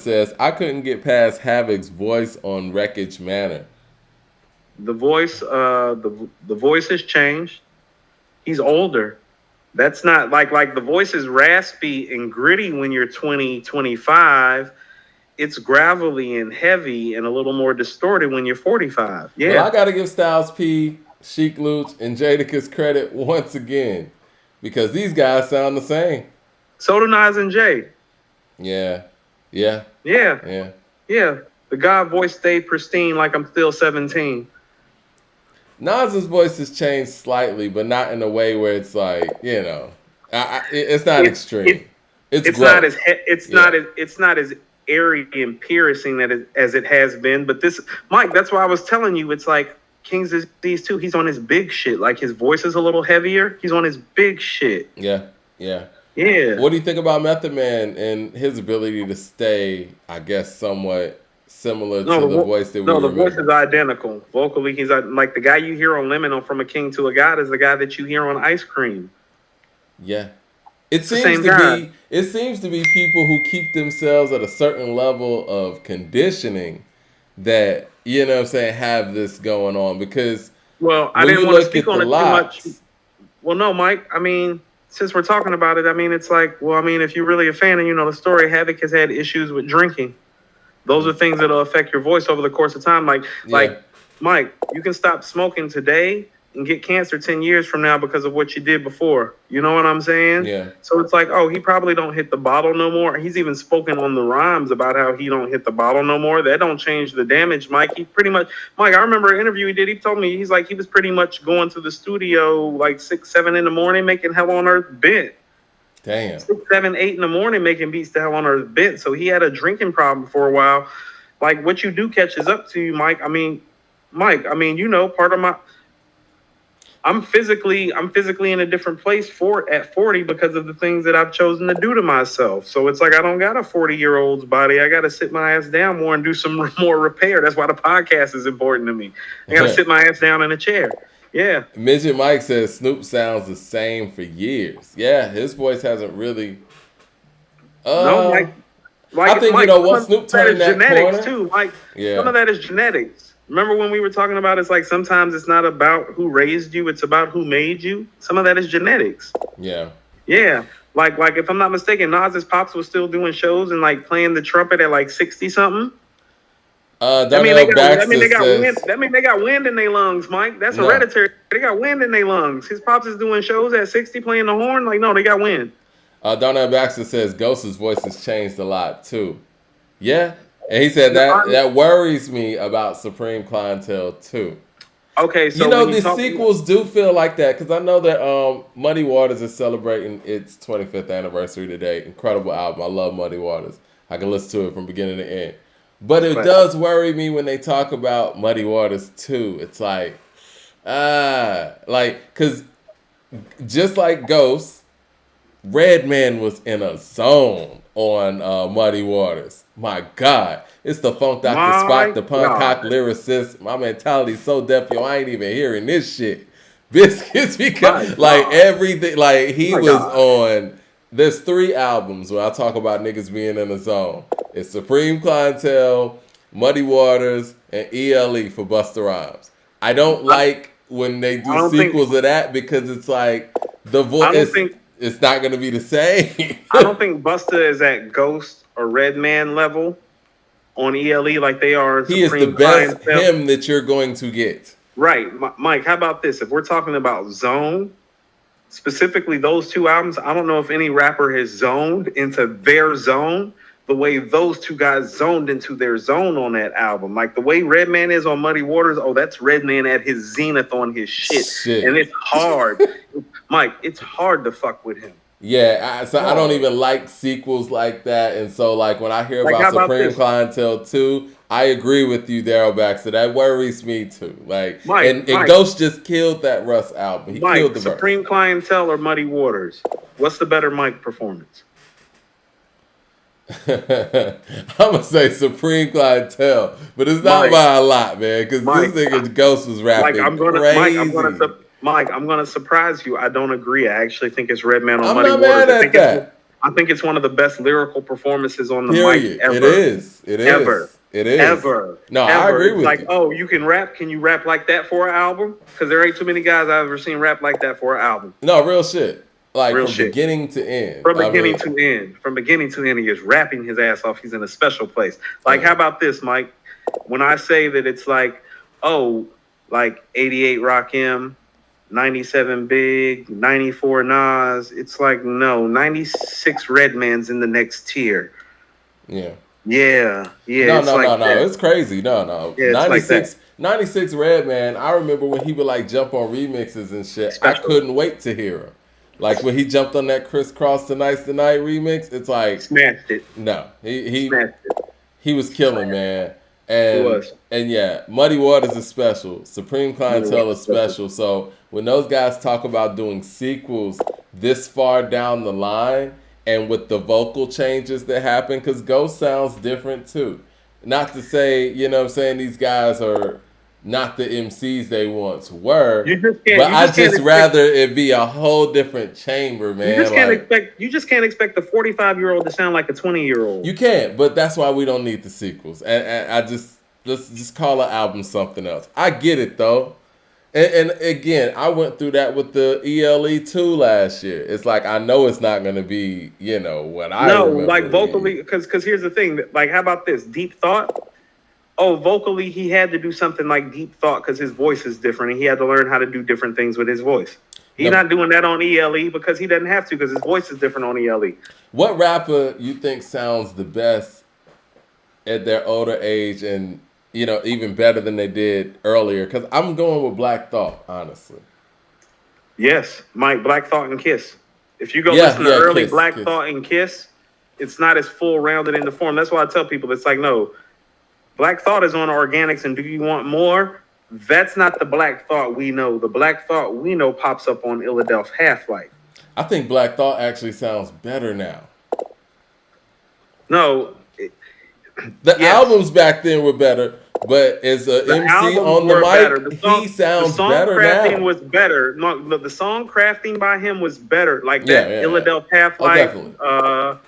says, I couldn't get past Havoc's voice on Wreckage Manor. The voice has changed. He's older. That's not like the voice is raspy and gritty when you're 20, 25. It's gravelly and heavy and a little more distorted when you're 45. Well, I Yeah. got to give Styles P, Sheik Luch, and Jadakiss credit once again because these guys sound the same. So do Nas and Jay. Yeah, yeah, Yeah. yeah. Yeah. The God voice stayed pristine like I'm still 17. Nas's voice has changed slightly, but not in a way where it's like, it's not It, extreme. it It's it's not growth. as Yeah. it's not as airy and piercing as it has been. But this, Mike, that's why I was telling you. It's like King's Disease too. He's on his big shit. Like his voice is a little heavier. He's on his big shit. Yeah, yeah. Yeah. What do you think about Method Man and his ability to stay, I guess, somewhat similar to the voice that we No, the voice remember? is identical. Vocally, he's like the guy you hear on Lemon on From a King to a God is the guy that you hear on Ice Cream. Yeah. It It's the seems same to guy. be it seems to be people who keep themselves at a certain level of conditioning that, what I'm saying, have this going on because Well, I when didn't you want to look speak at the on it too much. lots, Well, no, Mike. I mean, since we're talking about it, I mean, it's like, well, I mean, if you're really a fan and you know the story, Havoc has had issues with drinking. Those are things that'll affect your voice over the course of time. yeah. Like, Mike, you can stop smoking today and get cancer 10 years from now because of what you did before. You know what I'm saying? Yeah. So it's like, oh, he probably don't hit the bottle no more. He's even spoken on the rhymes about how he don't hit the bottle no more. That don't change the damage, Mike. He pretty much, Mike, I remember an interview he did. He told me, he's like, he was pretty much going to the studio like 6, 7 in the morning making Hell on Earth bent. Damn. 6, 7, 8 in the morning making beats to Hell on Earth bent. So he had a drinking problem for a while. Like what you do catches up to you, Mike. I mean, Mike, I mean, you know, part of my I'm physically in a different place at 40 because of the things that I've chosen to do to myself. So it's like I don't got a 40-year-old's body. I got to sit my ass down more and do some more repair. That's why the podcast is important to me. I got to sit my ass down in a chair. Yeah. Midget Mike says Snoop sounds the same for years. Yeah, his voice hasn't really. No, Uh, I like think Mike, once Snoop that turned is that genetics corner. too. Like Yeah. some of that is genetics. Remember when we were talking about it's like sometimes it's not about who raised you, it's about who made you. Some of that is genetics. Yeah. Yeah. Like if I'm not mistaken, Nas's pops was still doing shows and like playing the trumpet at like 60 something. Darnell Baxter They got wind. says That mean they got wind in their lungs, Mike. That's no. hereditary. They got wind in their lungs. His pops is doing shows at 60 playing the horn. Like, no, they got wind. Darnell Baxter says Ghost's voice has changed a lot too. Yeah, and he said that worries me about Supreme Clientele too. Okay, so The sequels do feel like that because I know that Muddy Waters is celebrating its 25th anniversary today. Incredible album. I love Muddy Waters. I can listen to it from beginning to end. But it does worry me when they talk about Muddy Waters 2. It's like, because just like Ghost, Redman was in a zone on Muddy Waters. My God. It's the Funk Dr. Spock, the Punk Cock Lyricist. My mentality's so deaf, yo, I ain't even hearing this shit. Biscuits because everything, like he was on. There's 3 albums where I talk about niggas being in a zone. It's Supreme Clientele, Muddy Waters, and ELE for Busta Rhymes. I don't like when they do sequels of that because it's like the voice. It's not going to be the same. I don't think Busta is at Ghost or Redman level on ELE like they are. He is the best him that you're going to get. Right. Mike, how about this? If we're talking about zone, specifically those 2 albums, I don't know if any rapper has zoned into their zone the way those 2 guys zoned into their zone on that album. Like the way Redman is on Muddy Waters, that's Redman at his zenith on his shit. And it's hard. Mike, it's hard to fuck with him. Yeah, I don't even like sequels like that. And so like when I hear about Supreme Clientele 2, I agree with you, Daryl Baxter. That worries me too. Like, Mike, and Ghost just killed that Russ album. He killed the Supreme verse. Clientele or Muddy Waters? What's the better Mike performance? I'm gonna say Supreme Clientele, but it's not by a lot, man. Because this nigga Ghost was rapping Mike, I'm gonna surprise you. I don't agree. I actually think it's Redman on I'm Muddy not Waters. Mad at that. I think it's one of the best lyrical performances on the mic Period. ever. It is. It is. Ever. It is. Ever. No, ever. I agree it's with like, you. oh, you can rap. Can you rap like that for an album? Because there ain't too many guys I've ever seen rap like that for an album. No, real shit. Like Real from shit. beginning to end. From beginning to end. From beginning to end, he is rapping his ass off. He's in a special place. Like, how about this, Mike? When I say that it's like, oh, like 88 Rakim, 97 Big, 94 Nas, it's like, no, 96 Redman's in the next tier. Yeah. Yeah. No, it's like no. It's crazy. No. Yeah, 96, 96 Redman, I remember when he would like jump on remixes and shit. Special. I couldn't wait to hear him. Like when he jumped on that Crisscross Tonight's the Night remix, it's like smashed it. No. He smashed it. He was killing, man. And He was. And yeah, Muddy Waters is special. Supreme Clientele is special. So when those guys talk about doing sequels this far down the line and with the vocal changes that happen, because Ghost sounds different too. Not to say, you know what I'm saying, these guys are not the MCs they once were. But I just rather it be a whole different chamber, man. You just can't expect a 45-year-old to sound like a 20-year-old. You can't, but that's why we don't need the sequels. And let's just call an album something else. I get it though. And again, I went through that with the ELE2 last year. It's like I know it's not going to be, you know, what I remember. Like vocally, because here's the thing. Like, how about this? Deep Thought. Oh, vocally, he had to do something like Deep Thought because his voice is different, and he had to learn how to do different things with his voice. He's not doing that on ELE because he doesn't have to because his voice is different on ELE. What rapper you think sounds the best at their older age and, you know, even better than they did earlier? Because I'm going with Black Thought, honestly. Yes, Mike, Black Thought and Kiss. If you go listen to early Black Thought and Kiss, it's not as full-rounded in the form. That's why I tell people, it's like, no, Black Thought is on Organics, and Do You Want More? That's not the Black Thought we know. The Black Thought we know pops up on Illadelph Half-Life. I think Black Thought actually sounds better now. No. The albums back then were better, but as an MC on the mic, he sounds better now. The song crafting was better. No, the song crafting by him was better. Like that Illadelph Half-Life,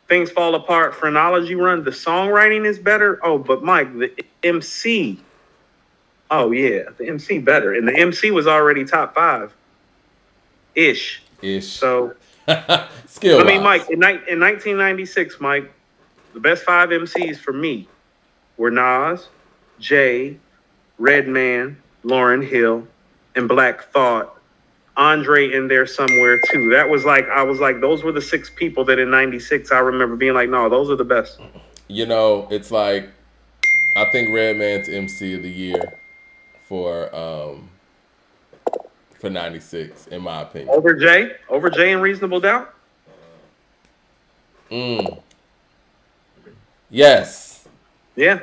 Things Fall Apart, Phrenology Run. The songwriting is better. Oh, but Mike, the MC. Oh, yeah, the MC better. And the MC was already top 5. Ish. So, skill. I mean, Mike, in 1996, Mike, the best 5 MCs for me were Nas, Jay, Redman, Lauryn Hill, and Black Thought. Andre in there somewhere too. That was like, I was like, those were the 6 people that in 96 I remember being like, no, those are the best. You know, it's like, I think Redman's MC of the year for 96, in my opinion. Over Jay and Reasonable Doubt? Yes. Yeah.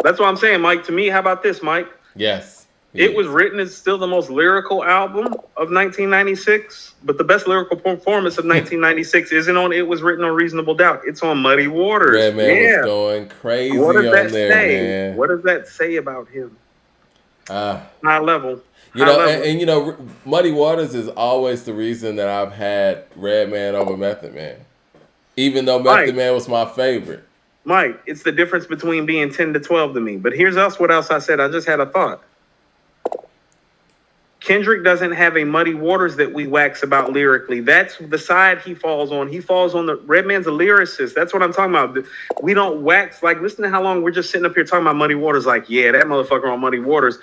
That's what I'm saying, Mike. To me, how about this, Mike? Yes. It Was Written is still the most lyrical album of 1996, but the best lyrical performance of 1996 isn't on It Was Written on Reasonable Doubt. It's on Muddy Waters. Redman was going crazy on there, man. What does that say about him? High level. You know, and you know, Muddy Waters is always the reason that I've had Redman over Method Man, even though Method Man was my favorite. Mike, it's the difference between being 10 to 12 to me. But here's what else I said. I just had a thought. Kendrick doesn't have a Muddy Waters that we wax about lyrically. That's the side he falls on. He falls on the Redman's a lyricist. That's what I'm talking about. We don't wax. Like, listen to how long we're just sitting up here talking about Muddy Waters. Like, yeah, that motherfucker on Muddy Waters.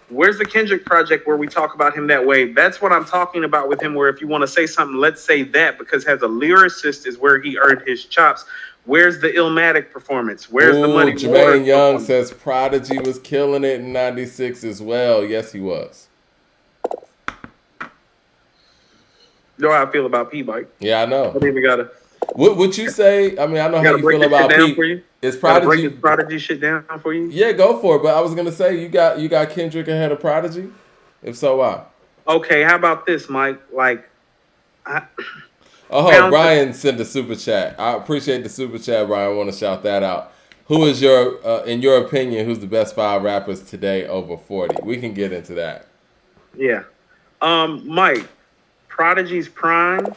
Where's the Kendrick project where we talk about him that way? That's what I'm talking about with him, where if you want to say something, let's say that, because as a lyricist is where he earned his chops. Where's the Illmatic performance? Where's the Muddy Waters? Jermaine Young says Prodigy was killing it in 96 as well. Yes, he was. You know how I feel about P, Mike. Yeah, I know. I think we gotta. What would you say? I mean, I know how you feel about P. Is Prodigy break this Prodigy shit down for you? Yeah, go for it. But I was gonna say you got Kendrick ahead of Prodigy. If so, why? Okay, how about this, Mike? Like, Brian sent a super chat. I appreciate the super chat, Brian. I want to shout that out. Who is in your opinion, who's the best 5 rappers today over 40? We can get into that. Yeah. Mike, Prodigy's prime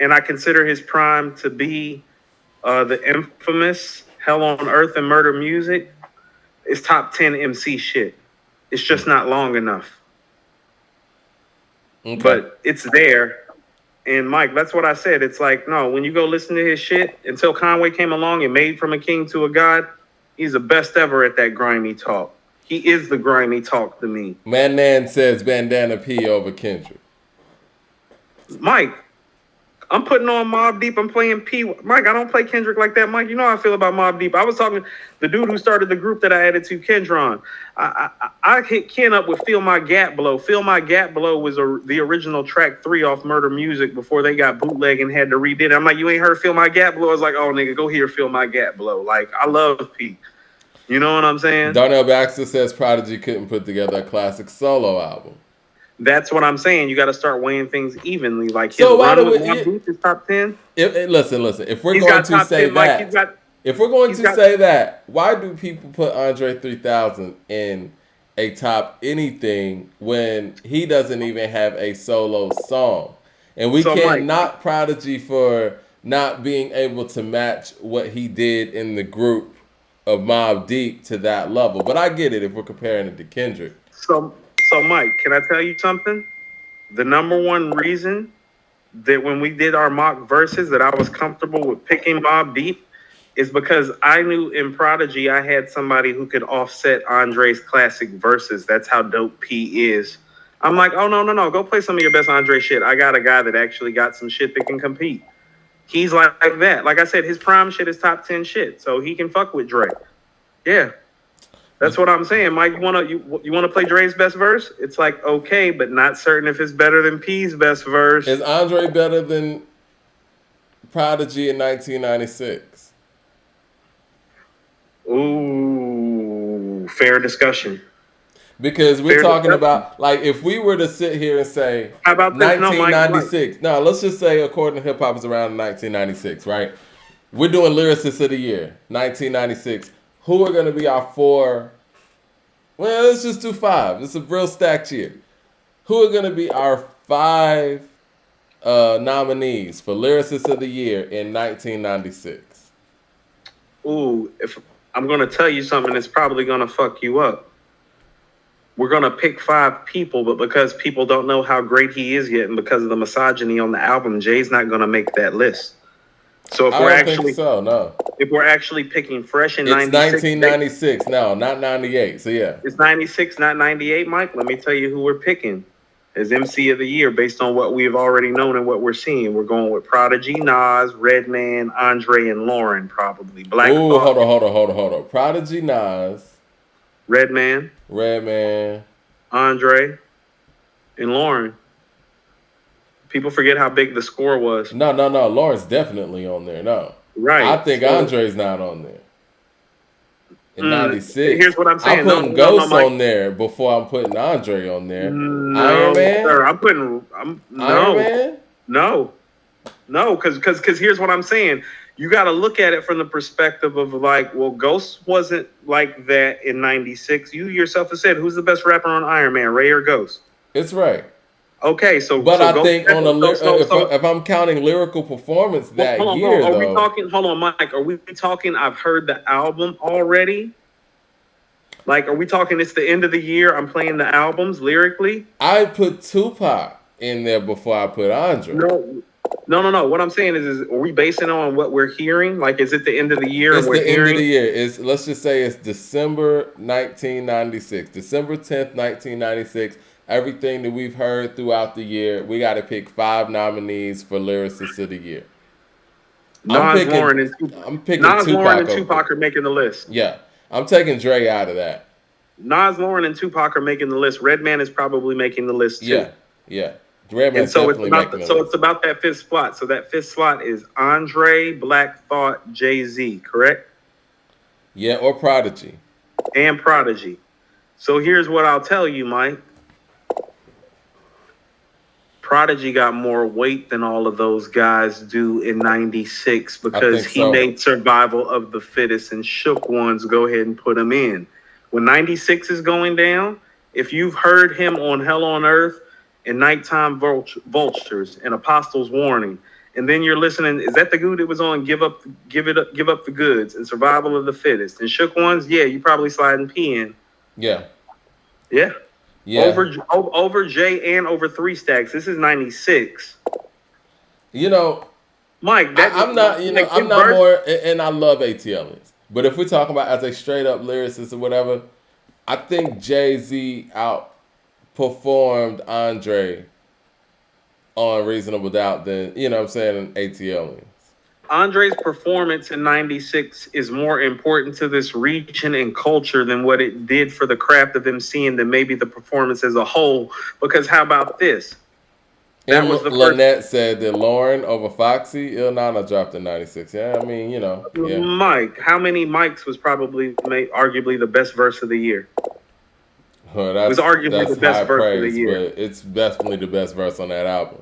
and I consider his prime to be the infamous Hell on Earth and Murder Music. It's top 10 MC shit. It's just not long enough. Okay. But it's there. And Mike, that's what I said. It's like, no, when you go listen to his shit, until Conway came along and made From a King to a God, he's the best ever at that grimy talk. He is the grimy talk to me. Man says Bandana P over Kendrick. Mike, I'm putting on Mobb Deep. I'm playing P. Mike, I don't play Kendrick like that. Mike, you know how I feel about Mobb Deep. I was talking the dude who started the group that I added to, Kendron. I hit Ken up with Feel My Gap Blow. Feel My Gap Blow was the original track 3 off Murder Music before they got bootleg and had to redid it. I'm like, you ain't heard Feel My Gap Blow? I was like, oh, nigga, go hear Feel My Gap Blow. Like, I love P. You know what I'm saying? Darnell Baxter says Prodigy couldn't put together a classic solo album. That's what I'm saying. You got to start weighing things evenly. Like his run with Mobb Deep is top 10. Listen. If we're going to say that, if we're going to say that, why do people put Andre 3000 in a top anything when he doesn't even have a solo song? And we can't knock Prodigy for not being able to match what he did in the group of Mobb Deep to that level. But I get it if we're comparing it to Kendrick. So, Mike, can I tell you something? The number one reason that when we did our mock verses that I was comfortable with picking Mobb Deep is because I knew in Prodigy I had somebody who could offset Andre's classic verses. That's how dope P is. I'm like, oh, no. Go play some of your best Andre shit. I got a guy that actually got some shit that can compete. He's like that. Like I said, his prime shit is top 10 shit. So he can fuck with Dre. Yeah. That's what I'm saying, Mike. You wanna play Dre's best verse? It's like okay, but not certain if it's better than P's best verse. Is Andre better than Prodigy in 1996? Ooh, fair discussion. Because we're talking about, like, if we were to sit here and say, how about 1996? No, let's just say, according to hip hop, it's around 1996, right? We're doing Lyricist of the Year, 1996. Who are going to be our 4? Well, let's just do 5. It's a real stacked year. Who are going to be our 5 nominees for Lyricist of the Year in 1996? Ooh, if I'm going to tell you something that's probably going to fuck you up. We're going to pick 5 people, but because people don't know how great he is yet and because of the misogyny on the album, Jay's not going to make that list. So if we're actually picking fresh in 96, 1996, no, not 98. So yeah, it's 96, not 98. Mike, let me tell you who we're picking as MC of the year based on what we've already known and what we're seeing. We're going with Prodigy, Nas, Redman, Andre, and Lauren, probably. Black. Ooh, hold on. Prodigy, Nas, Redman, Andre, and Lauren. People forget how big the score was. No. Lauren's definitely on there. No. Right. I think Andre's not on there. In 96. Here's what I'm saying. I'm putting Ghost on there before I'm putting Andre on there. No, Iron Man? Sir, Iron Man? No, because here's what I'm saying. You got to look at it from the perspective of like, well, Ghost wasn't like that in 96. You yourself have said, who's the best rapper on Iron Man, Ray or Ghost? It's right. Okay, but I think on if I'm counting lyrical performance that year, though. Hold on, Mike. Are we talking? I've heard the album already. Like, are we talking? It's the end of the year. I'm playing the albums lyrically. I put Tupac in there before I put Andre. No. What I'm saying is are we basing on what we're hearing? Like, is it the end of the year? It's the end of the year. Let's just say it's December 1996, December 10th, 1996. Everything that we've heard throughout the year, we got to pick 5 nominees for Lyricist of the Year. Nas, Lauren, and Tupac are making the list. Yeah, I'm taking Dre out of that. Nas, Lauren, and Tupac are making the list. Redman is probably making the list too. Yeah. Redman's definitely making the list. So it's about that 5th spot. So that 5th spot is Andre, Black Thought, Jay-Z, correct? Yeah, or Prodigy. And Prodigy. So here's what I'll tell you, Mike. Prodigy got more weight than all of those guys do in 96 because he made Survival of the Fittest and Shook Ones go ahead and put him in. When 96 is going down, if you've heard him on Hell on Earth and Nighttime Vultures and Apostles Warning and then you're listening. Is that the dude that was on Give Up the Goods and Survival of the Fittest and Shook Ones? Yeah, you probably sliding P in. Yeah. Yeah. Yeah. Over J and over Three Stacks. This is 96. You know, Mike, I'm not. You know, like, I'm not more. And I love ATLians, but if we're talking about as a straight up lyricist or whatever, I think Jay-Z outperformed Andre on Reasonable Doubt than, you know what I'm saying, ATLians. Andre's performance in 96 is more important to this region and culture than what it did for the craft of MCing than maybe the performance as a whole. Because how about this? That was the Lynette said that Lauren over Foxy, Il Nana dropped in 96. Yeah, I mean, you know. Yeah. Mike, how many Mikes was probably arguably the best verse of the year? Well, that's, it was arguably the best verse of the year. But it's definitely the best verse on that album.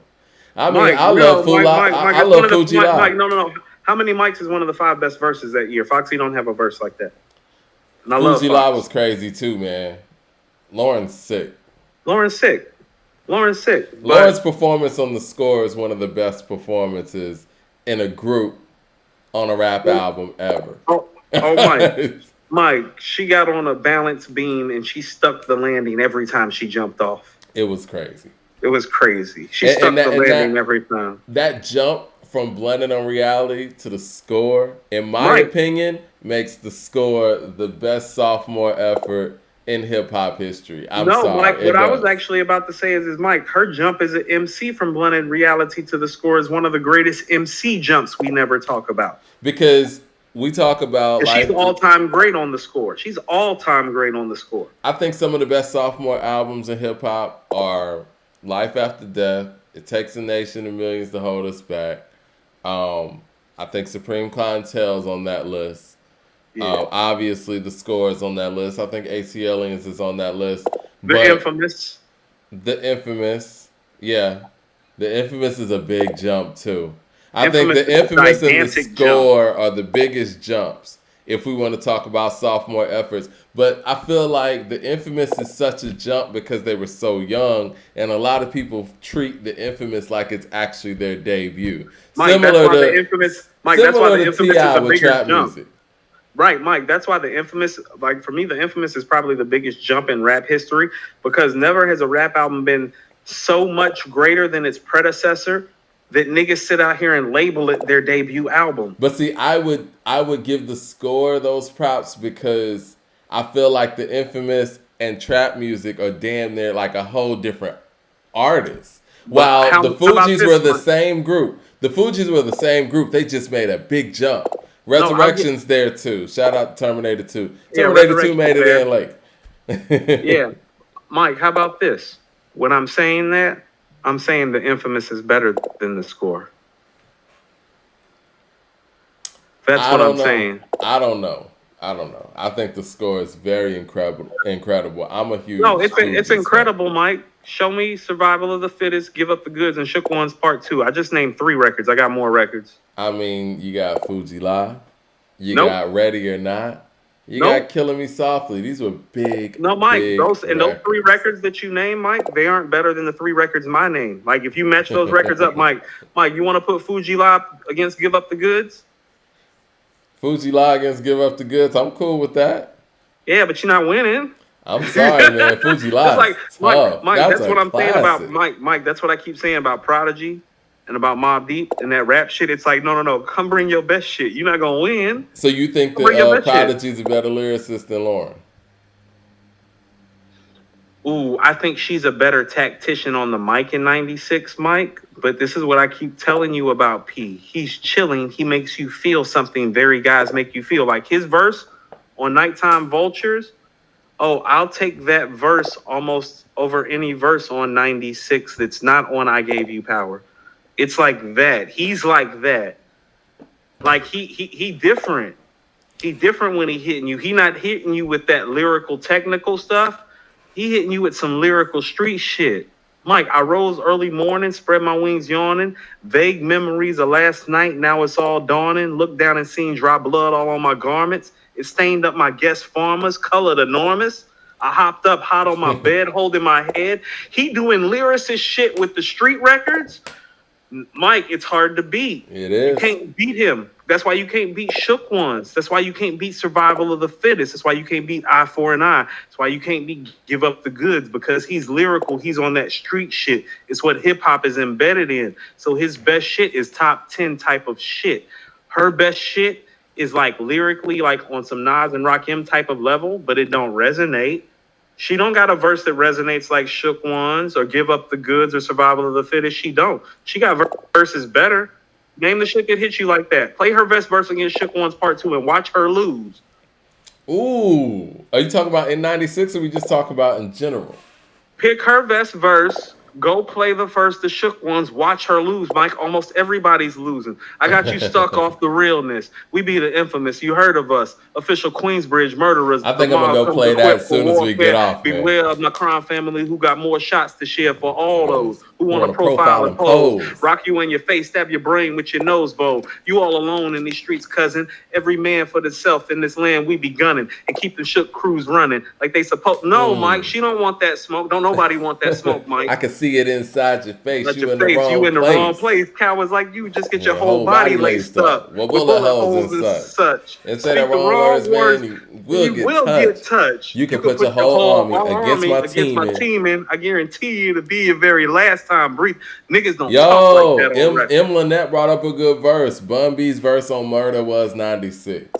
I mean, I love Fuji La. Mike, no. How many Mikes is one of the 5 best verses that year? Foxy don't have a verse like that. And I Fuji La was crazy too, man. Lauren's sick. Lauren's performance on the score is one of the best performances in a group on a rap album ever. Oh Mike. Mike, she got on a balance beam and she stuck the landing every time she jumped off. It was crazy. She stuck the landing every time. That jump from Blending on Reality to the score, in my opinion, makes the score the best sophomore effort in hip hop history. I'm sorry. Mike, what I was actually about to say is Mike, her jump as an MC from Blended Reality to the score is one of the greatest MC jumps we never talk about. Because we talk about she's all-time great on the score. I think some of the best sophomore albums in hip hop are Life After Death, It Takes a Nation and Millions to Hold Us Back. I think Supreme Clientele's on that list. Yeah. Obviously, the score is on that list. I think ATLians is on that list. The Infamous. Yeah. The Infamous is a big jump, too. I think the Infamous and the score are the biggest jumps if we want to talk about sophomore efforts. But I feel like the Infamous is such a jump because they were so young, and a lot of people treat the Infamous like it's actually their debut. Mike, that's why the Infamous is a bigger jump. Music. Right, Mike. That's why the Infamous, like for me, the Infamous is probably the biggest jump in rap history because never has a rap album been so much greater than its predecessor that niggas sit out here and label it their debut album. But see, I would give the score those props because I feel like the Infamous and trap music are damn near like a whole different artist. While the Fugees were the same group. They just made a big jump. Resurrection's there too. Shout out to Terminator 2. Terminator 2 made it in late. Yeah. Mike, how about this? When I'm saying that, I'm saying the Infamous is better than the score. That's what I'm saying. I don't know. I think the score is very incredible. I'm a huge. No, it's incredible, Mike. Show me Survival of the Fittest, Give Up the Goods, and Shook Ones Part 2. I just named 3 records. I got more records. I mean, you got Fuji La. You got Ready or Not. You got Killing Me Softly. These were big. No, Mike. Those 3 records that you named, Mike, they aren't better than the 3 records my name. Like, if you match those records up, Mike, you want to put Fuji La against Give Up the Goods? Fuji La against Give Up the Goods. I'm cool with that. Yeah, but you're not winning. I'm sorry, man. Fuji La. Like, Mike, that's what I'm saying about Mike. That's what I keep saying about Prodigy and about Mobb Deep and that rap shit. It's like, no. Come bring your best shit. You're not gonna win. So you think that Prodigy's a better lyricist than Lauren? Ooh, I think she's a better tactician on the mic in 96, Mike. But this is what I keep telling you about P. He's chilling. He makes you feel something very guys make you feel. Like his verse on Nighttime Vultures. Oh, I'll take that verse almost over any verse on 96 that's not on I Gave You Power. It's like that. He's like that. Like he different. He different when he hitting you. He not hitting you with that lyrical technical stuff. He hitting you with some lyrical street shit. Mike, I rose early morning, spread my wings yawning. Vague memories of last night, now it's all dawning. Looked down and seen dry blood all on my garments. It stained up my guest farmers, colored enormous. I hopped up hot on my bed, holding my head. He doing lyricist shit with the street records. Mike, it's hard to beat. It You is. can't beat him. That's why you can't beat Shook Ones. That's why you can't beat Survival of the Fittest. That's why you can't beat Eye for an Eye. That's why you can't beat Give Up the Goods, because he's lyrical. He's on that street shit. It's what hip hop is embedded in. So his best shit is top 10 type of shit. Her best shit is like lyrically, like on some Nas and Rakim type of level, but it don't resonate. She don't got a verse that resonates like Shook Ones or Give Up the Goods or Survival of the Fittest. She don't. She got verses better. Name the shit that hits you like that. Play her best verse against Shook Ones Part 2 and watch her lose. Ooh. Are you talking about in 96 or we just talk about in general? Pick her best verse. Go play the first, the Shook Ones. Watch her lose, Mike. Almost everybody's losing. I got you stuck off the realness. We be the infamous. You heard of us. Official Queensbridge murderers. I think I'm going to go play that as soon as we get off, man. Beware of my crime family who got more shots to share for all those who want to profile and pose. Rock you in your face, stab your brain with your nose bow. You all alone in these streets, cousin. Every man for themself in this land, we be gunning and keep the Shook crews running like they supposed. No, Mike, she don't want that smoke. Don't nobody want that smoke, Mike. I can see it inside your face. You in the wrong place. Cowards like you just get your whole body laced up with bullet holes and such. And say the wrong words, man, you will get touched. You can put your whole army against my team. And I guarantee you to be your very last time breathe. Niggas don't talk like that. M. Lynette brought up a good verse. Bun B's verse on Murder was 96.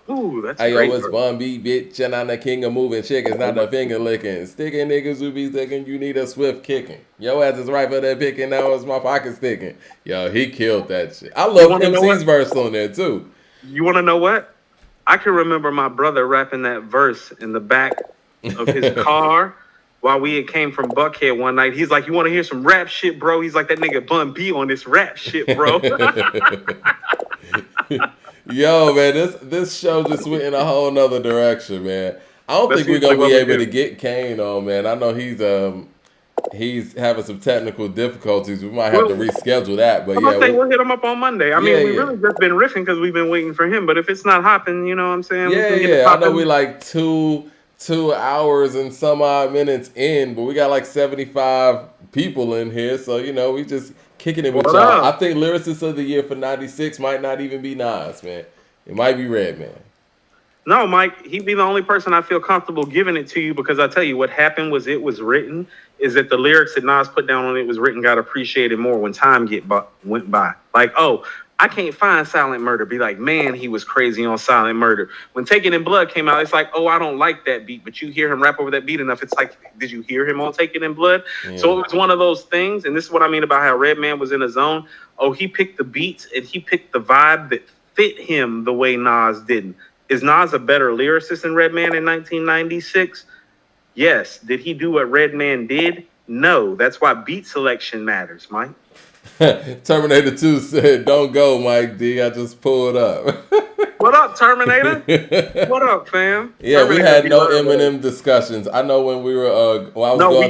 Ooh, that's great. It's Bun B, bitch, and I'm the king of moving chickens, not the finger licking. Sticking niggas who be thinking you need a swift kicking. Yo ass is right for that picking, now it's my pocket sticking. Yo, he killed that shit. I love MC's verse on there too. You want to know what? I can remember my brother rapping that verse in the back of his car while we had came from Buckhead one night. He's like, you want to hear some rap shit, bro? He's like, that nigga Bun B on this rap shit, bro. Yo, man, this show just went in a whole nother direction, man. I don't think we're gonna be able to get Kane on, man. I know he's having some technical difficulties. We might have to reschedule that, but I think we'll hit him up on Monday. I mean, we really just been riffing because we've been waiting for him. But if it's not hopping, you know what I'm saying? Yeah. I know we like 2 hours and some odd minutes in, but we got like 75 people in here, so you know we just kicking it with y'all. I think Lyricist of the Year for 96 might not even be Nas, man. It might be Redman. No, Mike, he'd be the only person I feel comfortable giving it to you, because I tell you what happened was it was written is that the lyrics that Nas put down on it was written got appreciated more when time went by. Like, oh, I can't find Silent Murder. Be like, man, he was crazy on Silent Murder. When Taken in Blood came out, it's like, oh, I don't like that beat. But you hear him rap over that beat enough, it's like, did you hear him on Taken in Blood? Yeah. So it was one of those things, and this is what I mean about how Redman was in a zone. Oh, he picked the beats, and he picked the vibe that fit him the way Nas didn't. Is Nas a better lyricist than Redman in 1996? Yes. Did he do what Redman did? No. That's why beat selection matters, Mike. Terminator 2 said, don't go, Mike D. I just pulled up. What up, Terminator? What up, fam? Yeah, Terminator, we had no Eminem discussions. I know when we were.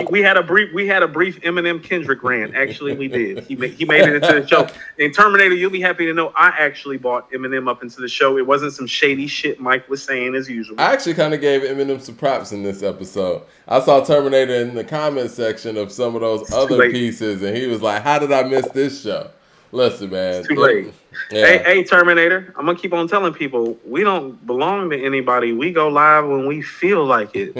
We had a brief Eminem Kendrick rant. Actually, we did. He made it into the show. And Terminator, you'll be happy to know I actually brought Eminem up into the show. It wasn't some shady shit Mike was saying as usual. I actually kind of gave Eminem some props in this episode. I saw Terminator in the comment section of some of those other pieces, and he was like, "How did I miss this show?" Listen, man. It's too late. Yeah. Hey, Terminator, I'm going to keep on telling people, we don't belong to anybody. We go live when we feel like it.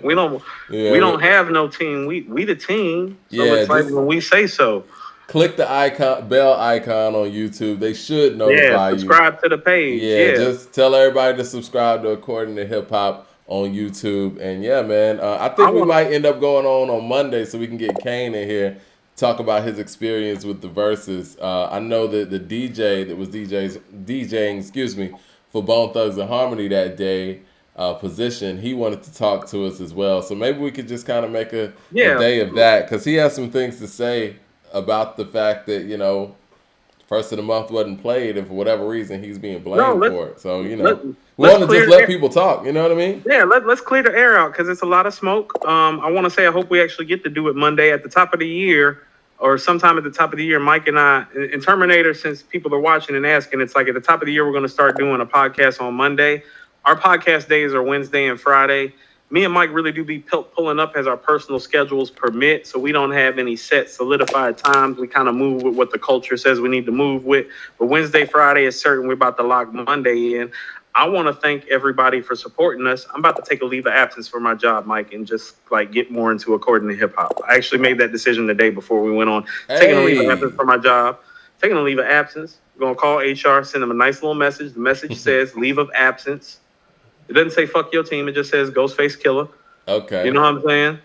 we don't have no team. We the team. So it's like when we say so. Click the bell icon on YouTube. They should notify you. Subscribe to the page. Yeah, just tell everybody to subscribe to According to Hip Hop on YouTube. And yeah, man, I think we might end up going on Monday so we can get Kane in here. Talk about his experience with the verses. I know that the DJ that was DJing, for Bone Thugs and Harmony that day, Position, he wanted to talk to us as well. So maybe we could just kind of make a day of that, because he has some things to say about the fact that, you know, first of the month wasn't played, and for whatever reason he's being blamed for it. So, you know, we want to just let people talk, you know what I mean? Yeah, let's clear the air out, because it's a lot of smoke. I want to say I hope we actually get to do it Monday at the top of the year, or sometime at the top of the year. Mike and I, in Terminator, since people are watching and asking, it's like at the top of the year we're going to start doing a podcast on Monday. Our podcast days are Wednesday and Friday. me and Mike really do be pulling up as our personal schedules permit. So we don't have any set solidified times. We kind of move with what the culture says we need to move with. But Wednesday, Friday is certain. We're about to lock Monday in. I want to thank everybody for supporting us. I'm about to take a leave of absence for my job, Mike, and just like get more into according to hip hop. I actually made that decision the day before we went on. Taking a leave of absence Hey. for my job. Taking a leave of absence. We're gonna call HR, send them a nice little message. The message says leave of absence. It doesn't say fuck your team. It just says Ghostface Killer. You Okay. know what I'm saying?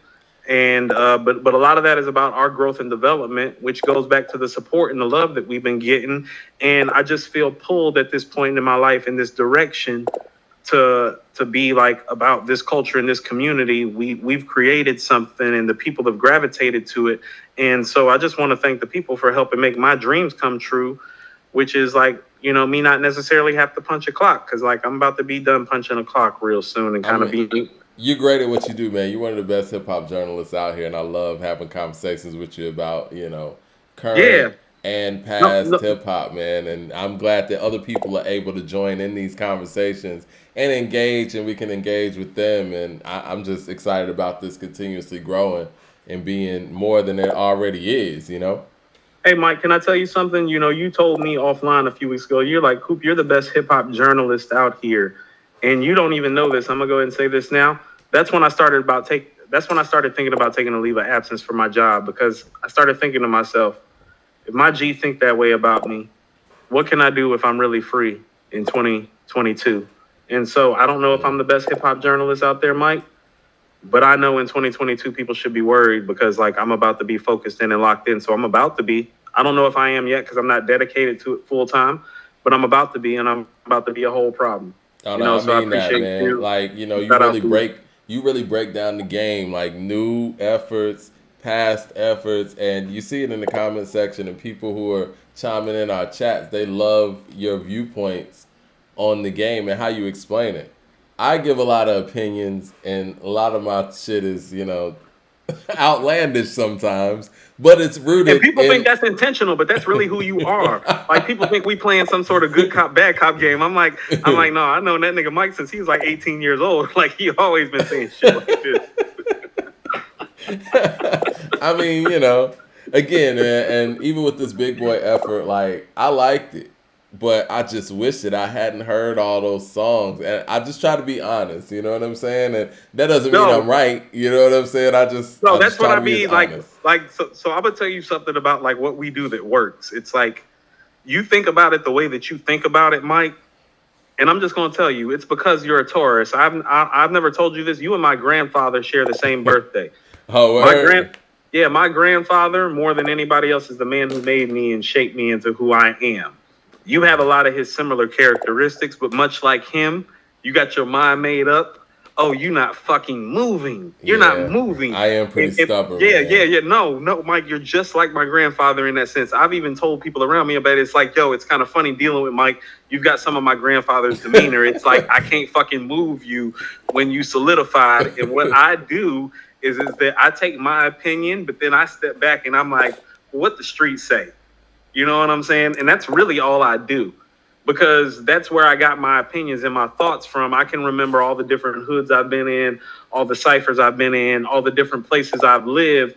And but a lot of that is about our growth and development, which goes back to the support and the love that we've been getting. And I just feel pulled at this point in my life in this direction to be like about this culture and this community. We've created something, and the people have gravitated to it. And so I just want to thank the people for helping make my dreams come true, which is like, you know, me not necessarily have to punch a clock, because like I'm about to be done punching a clock real soon and I kind of mean, be. you're great at what you do, man. You're one of the best hip hop journalists out here, and I love having conversations with you about, current Yeah. and No, past no. hip hop, man. And I'm glad that other people are able to join in these conversations and engage, and we can engage with them. And I'm just excited about this continuously growing and being more than it already is. Hey, Mike, can I tell you something? You know, you told me offline a few weeks ago, you're like, Coop, you're the best hip hop journalist out here. And you don't even know this. I'm gonna go ahead and say this now. That's when I started that's when I started thinking about taking a leave of absence for my job, because I started thinking to myself, if my G think that way about me, what can I do if I'm really free in 2022? And so I don't know if I'm the best hip hop journalist out there, Mike, but I know in 2022 people should be worried, because like I'm about to be focused in and locked in. So I'm about to be. I don't know if I am yet because I'm not dedicated to it full time, but I'm about to be, and I'm about to be a whole problem. Oh You no, know, I so I mean that, appreciate man. you. Like, Shout out to you. you really break down the game, like new efforts, past efforts, and you see it in the comment section, and people who are chiming in our chats, they love your viewpoints on the game and how you explain it. I give a lot of opinions, and a lot of my shit is, outlandish sometimes, but it's And rooted people think in that's intentional, but that's really who you are. Like people think we playing some sort of good cop, bad cop game. I'm like, no, I know that nigga Mike since he was like 18 years old. Like he always been saying shit like this. I mean, again, and even with this big boy effort, like I liked it, but I just wish that I hadn't heard all those songs. And I just try to be honest, you know what I'm saying? And that doesn't mean I'm No, right, you know what I'm saying? I just no, I just that's what try I to be as mean. Like, honest. so I'm gonna tell you something about like what we do that works. It's like you think about it the way that you think about it, Mike. And I'm just gonna tell you, it's because you're a Taurus. I've never told you this. You and my grandfather share the same birthday. Oh, My grand, word. yeah, my grandfather, more than anybody else, is the man who made me and shaped me into who I am. You have a lot of his similar characteristics, but much like him, you got your mind made up. Oh, you're not fucking moving. You're not Yeah, moving. I am pretty stubborn, Yeah, yeah, man. yeah. No, no, Mike, you're just like my grandfather in that sense. I've even told people around me about it. It's like, yo, it's kind of funny dealing with Mike. You've got some of my grandfather's demeanor. It's like I can't fucking move you when you solidified. And what I do is that I take my opinion, but then I step back and I'm like, what the streets say. You know what I'm saying? And that's really all I do, because that's where I got my opinions and my thoughts from. I can remember all the different hoods I've been in, all the ciphers I've been in, all the different places I've lived.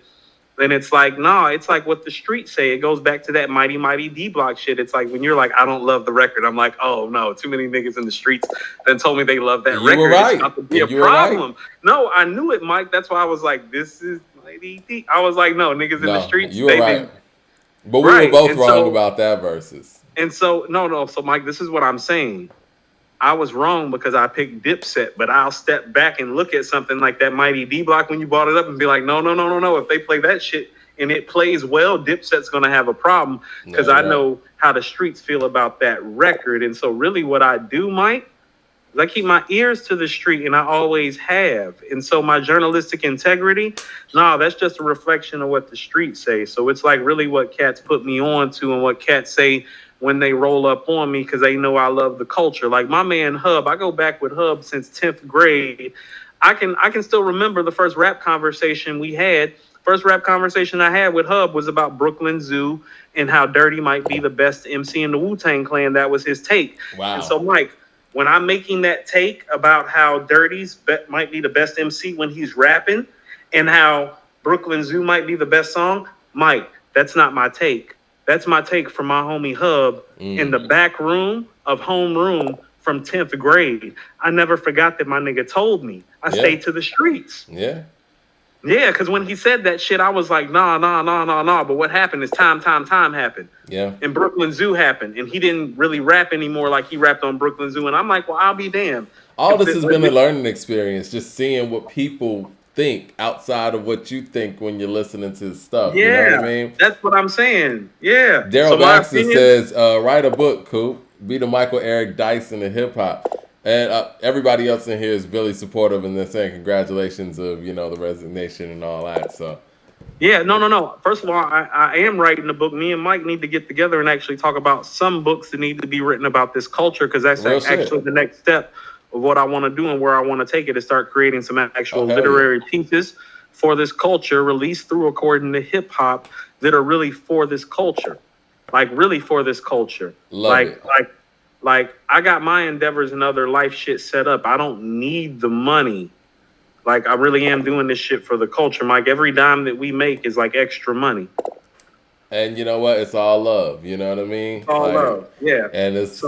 And it's like, no, it's like what the streets say. It goes back to that mighty, mighty D block shit. It's like when you're like, I don't love the record. I'm like, oh no, too many niggas in the streets then told me they love that And you were record. It's right. about to be a And you were right. problem. No, I knew it, Mike. That's why I was like, this is mighty D. I was like, no, niggas in the No, streets, you were they right. been But we were right. both wrong about that versus. No, no. So, Mike, this is what I'm saying. I was wrong because I picked Dipset, but I'll step back and look at something like that Mighty D Block when you brought it up and be like, no, no, no, no, no. If they play that shit and it plays well, Dipset's going to have a problem, because No, I right. know how the streets feel about that record. And so, really, what I do, Mike, is I keep my ears to the street, and I always have. And so, my journalistic integrity, no, that's just a reflection of what the streets say. So, it's like really what cats put me on to and what cats say when they roll up on me, because they know I love the culture. Like my man Hub, I go back with Hub since 10th grade. I can still remember the first rap conversation we had. First rap conversation I had with Hub was about Brooklyn Zoo and how Dirty might be the best MC in the Wu-Tang Clan. That was his take. And Wow. so, Mike, when I'm making that take about how Dirty's might be the best MC when he's rapping, and how Brooklyn Zoo might be the best song, Mike, that's not my take. That's my take from my homie Hub in the back room of homeroom from 10th grade. I never forgot that my nigga told me. I stayed to the streets. Yeah. Yeah, because when he said that shit, I was like, nah. But what happened is time happened. Yeah. And Brooklyn Zoo happened. And he didn't really rap anymore like he rapped on Brooklyn Zoo. And I'm like, well, I'll be damned. All this has been a learning experience, just seeing what people think outside of what you think when you're listening to stuff. Yeah, you know what I mean? That's what I'm saying. Yeah. Daryl Baxter says, write a book, Coop. Be the Michael Eric Dyson of hip hop. And everybody else in here is really supportive, and they're saying congratulations of, you know, the resignation and all that. So, yeah, no. First of all, I am writing a book. Me and Mike need to get together and actually talk about some books that need to be written about this culture, because that's actually the next step of what I want to do and where I want to take it, is start creating some actual literary pieces for this culture, released through according to hip hop, that are really for this culture, like really for this culture. Like I got my endeavors and other life shit set up. I don't need the money. Like, I really am doing this shit for the culture, Mike. Every dime that we make is like extra money. And you know what? It's all love. You know what I mean? All love, yeah. And it's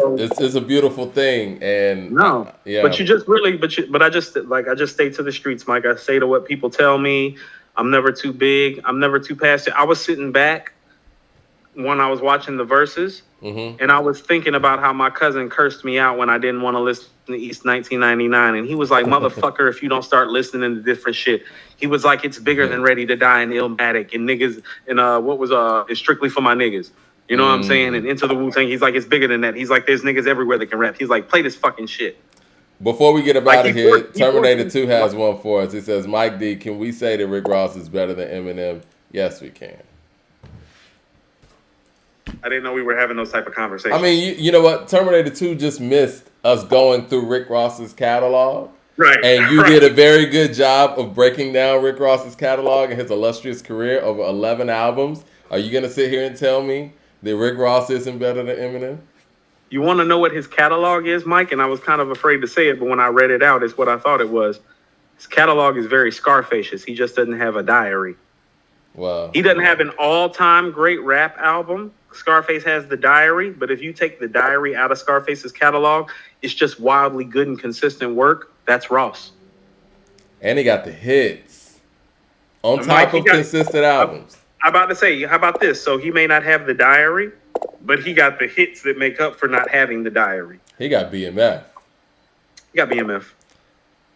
a beautiful thing. And but you just really, but I just stay to the streets, Mike. I stay to what people tell me. I'm never too big. I'm never too past it. I was sitting back when I was watching the verses, and I was thinking about how my cousin cursed me out when I didn't want to listen to East 1999, and he was like, motherfucker, if you don't start listening to different shit. He was like, it's bigger than Ready to Die and Illmatic and niggas, and it's Strictly for My Niggas. You know what I'm saying? And Into the Wu-Tang, he's like, it's bigger than that. He's like, there's niggas everywhere that can rap. He's like, play this fucking shit. Before we get out of here, Terminator 2 has one for us. He says, Mike D, can we say that Rick Ross is better than Eminem? Yes, we can. I didn't know we were having those type of conversations. I mean, you know what? Terminator 2 just missed us going through Rick Ross's catalog. Right. And you did a very good job of breaking down Rick Ross's catalog and his illustrious career over 11 albums. Are you going to sit here and tell me that Rick Ross isn't better than Eminem? You want to know what his catalog is, Mike? And I was kind of afraid to say it, but when I read it out, it's what I thought it was. His catalog is very Scarfacious. He just doesn't have a diary. Wow. He doesn't have an all-time great rap album. Scarface has the diary, but if you take the diary out of Scarface's catalog, it's just wildly good and consistent work. That's Ross. And he got the hits on top of consistent albums. I'm about to say, how about this? So he may not have the diary, but he got the hits that make up for not having the diary. He got BMF. He got BMF.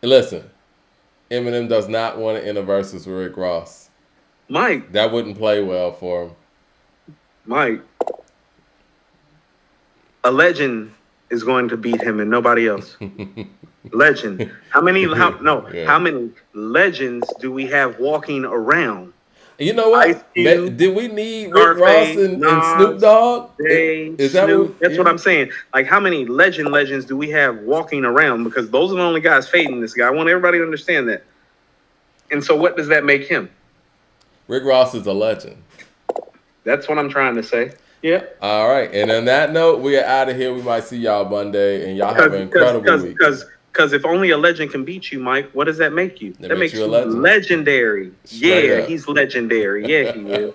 Listen, Eminem does not want to enter verses with Rick Ross. Mike. That wouldn't play well for him. Mike. A legend is going to beat him and nobody else. Legend. How many legends do we have walking around? You know what? Did we need Rick Ross and Snoop Dogg? That's what I'm saying. Like, how many legends do we have walking around? Because those are the only guys fading this guy. I want everybody to understand that. And so what does that make him? Rick Ross is a legend. That's what I'm trying to say. Yeah. All right. And on that note, we are out of here. We might see y'all Monday, and y'all have an incredible week. Because if only a legend can beat you, Mike, what does that make you? That makes you legendary. Yeah, he's legendary. Yeah, he is.